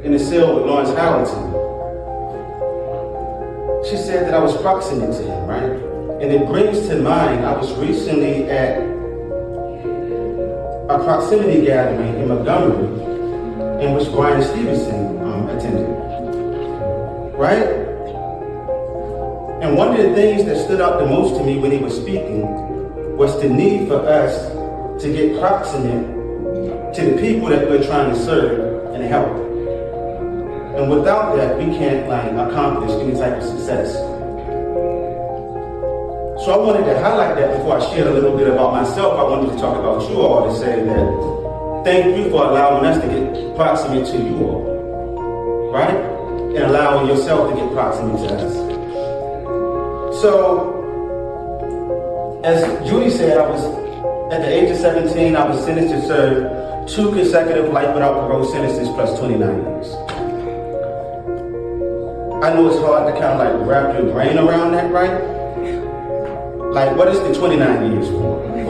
in the cell with Lawrence Harrington. She said that I was proximate to him, right? And it brings to mind, I was recently at a proximity gathering in Montgomery in which Brian Stevenson attended, right? And one of the things that stood out the most to me when he was speaking was the need for us to get proximate to the people that we're trying to serve and help. And without that, we can't accomplish any type of success. So I wanted to highlight that before I shared a little bit about myself. I wanted to talk about you all to say that thank you for allowing us to get proximate to you all, right? And allowing yourself to get proximate to us. So, as Judy said, at the age of 17, I was sentenced to serve 2 consecutive life without parole sentences plus 29 years. I know it's hard to kind of wrap your brain around that, right? Like, what is the 29 years for? Right?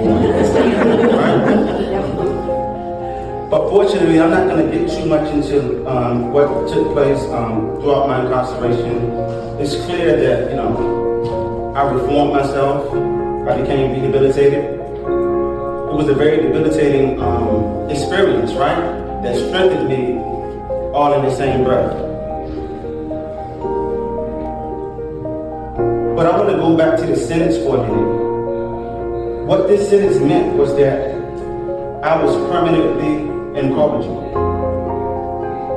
But fortunately, I'm not going to get too much into what took place throughout my incarceration. It's clear that, I reformed myself. I became rehabilitated. It was a very debilitating experience, right? That strengthened me all in the same breath. But I want to go back to the sentence for a minute. What this sentence meant was that I was permanently incorrigible.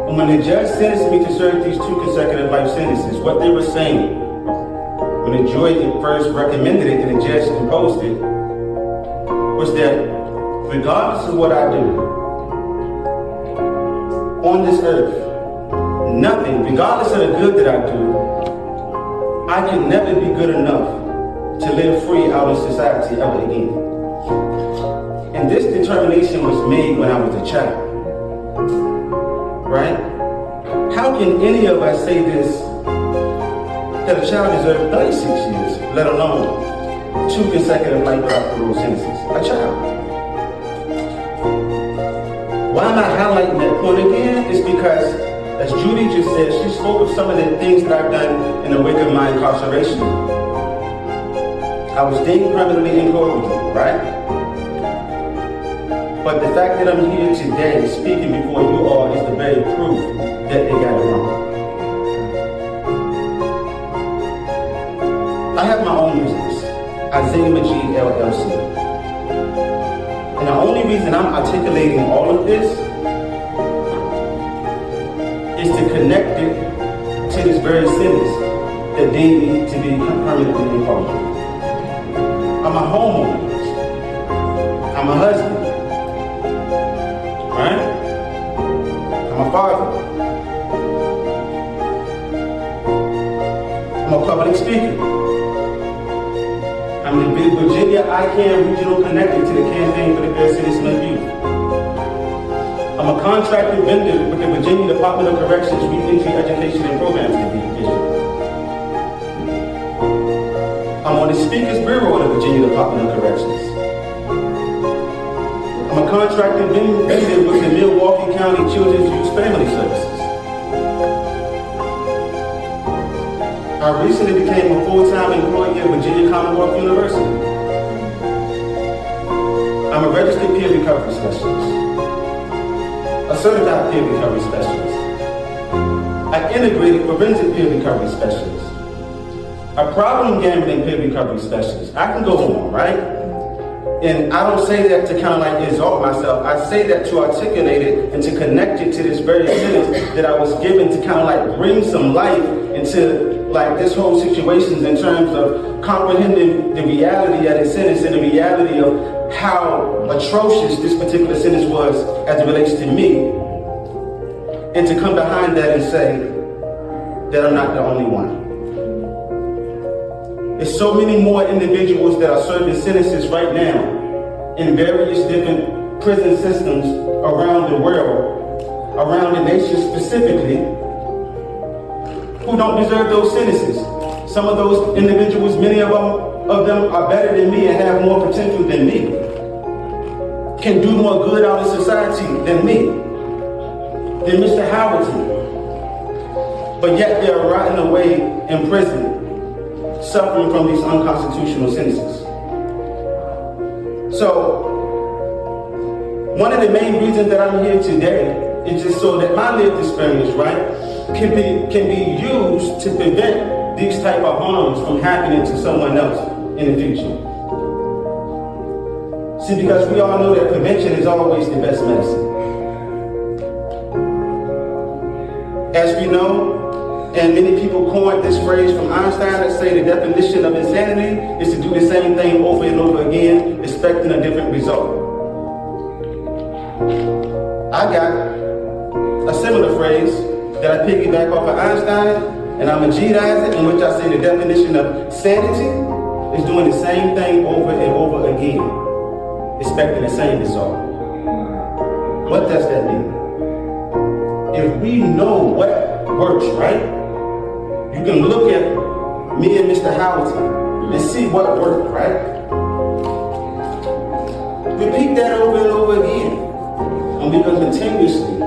And when the judge sentenced me to serve these 2 consecutive life sentences, what they were saying, when the jury first recommended it and the judge imposed it, was that regardless of what I do on this earth, nothing, regardless of the good that I do, I can never be good enough to live free out in society ever again. And this determination was made when I was a child, right? How can any of us say this, that a child deserves 36 years, let alone 2 consecutive life without parole sentences? A child. Why am I highlighting that point again? It's because, as Judy just said, she spoke of some of the things that I've done in the wake of my incarceration. I was deemed permanently incorrigible, right? But the fact that I'm here today speaking before you all is the very proof that they got it wrong. I have my own business, Azeem Majeed LLC. And the only reason I'm articulating all of this is to connect it to this very sentence that deemed me to be permanently incorrigible. I'm a homeowner. I'm a husband. Right? I'm a father. I'm a public speaker. I'm the Virginia ICANN Regional Connector to the Campaign for the Fair Citizen of Youth. I'm a contracted vendor with the Virginia Department of Corrections Reentry Education and Programs Division. I'm on the Speakers Bureau of the Virginia Department of Corrections. I'm a contracted vendor with the Milwaukee County Children's Youth Family Services. I recently became a full-time employee at Virginia Commonwealth University. I'm a registered peer recovery specialist, a certified peer recovery specialist, an integrated forensic peer recovery specialist, a problem gambling peer recovery specialist. I can go on, right? And I don't say that to kind of exalt myself. I say that to articulate it and to connect it to this very sentence that I was given to kind of bring some life into this whole situation in terms of comprehending the reality of the sentence and the reality of how atrocious this particular sentence was as it relates to me. And to come behind that and say that I'm not the only one. There's so many more individuals that are serving sentences right now in various different prison systems around the world, around the nation specifically, who don't deserve those sentences. Some of those individuals, many of them are better than me and have more potential than me, can do more good out in society than me. than Mr. Howardson, but yet they are rotting away in prison, suffering from these unconstitutional sentences. So, one of the main reasons that I'm here today is just so that my lived experience, right, can be used to prevent these type of harms from happening to someone else in the future. See, because we all know that prevention is always the best medicine. As we know, and many people coined this phrase from Einstein that say the definition of insanity is to do the same thing over and over again, expecting a different result. I got a similar phrase that I piggyback off of Einstein, and I Majeedize it, in which I say the definition of sanity is doing the same thing over and over again, expecting the same result. What does that mean? If we know what works, right? You can look at me and Mr. Howardson and see what worked, right? Repeat that over and over again. And we can continuously,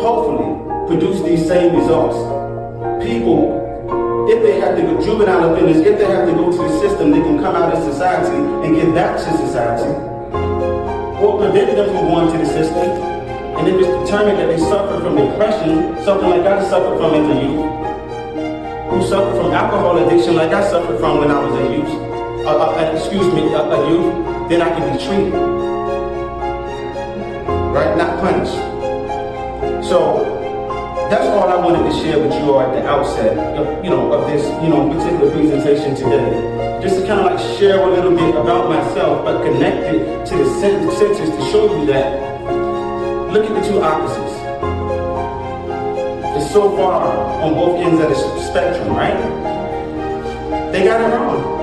hopefully, produce these same results. People, if they have to go juvenile offenders, if they have to go to the system, they can come out of society and give back to society, or prevent them from going to the system. And if it's determined that they suffer from depression, something like I suffered from as a youth, who suffer from alcohol addiction like I suffered from when I was a youth, a youth, then I can be treated, right? Not punished. So that's all I wanted to share with you all at the outset, of this, particular presentation today. Just to kind of like share a little bit about myself, but connect it to the senses to show you that, look at the two opposites. It's so far on both ends of the spectrum, right? They got it wrong.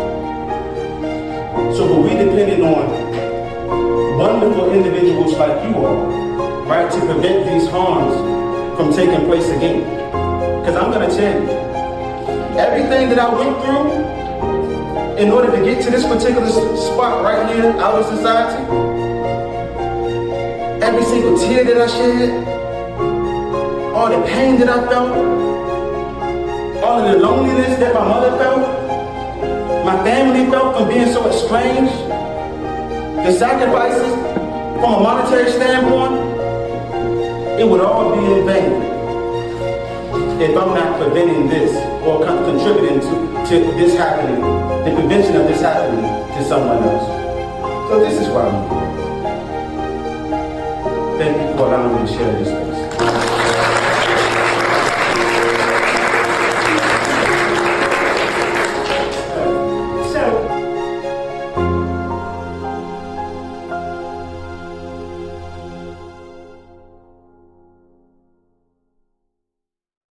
So, but we depended on wonderful individuals like you all, right, to prevent these harms from taking place again. Because I'm going to tell you, everything that I went through in order to get to this particular spot right here out of society, every single tear that I shed, all the pain that I felt, all of the loneliness that my mother felt, my family felt from being so estranged, the sacrifices from a monetary standpoint, it would all be in vain if I'm not preventing this or contributing to this happening, the prevention of this happening to someone else. So this is why I'm here. Thank you for allowing me to share this.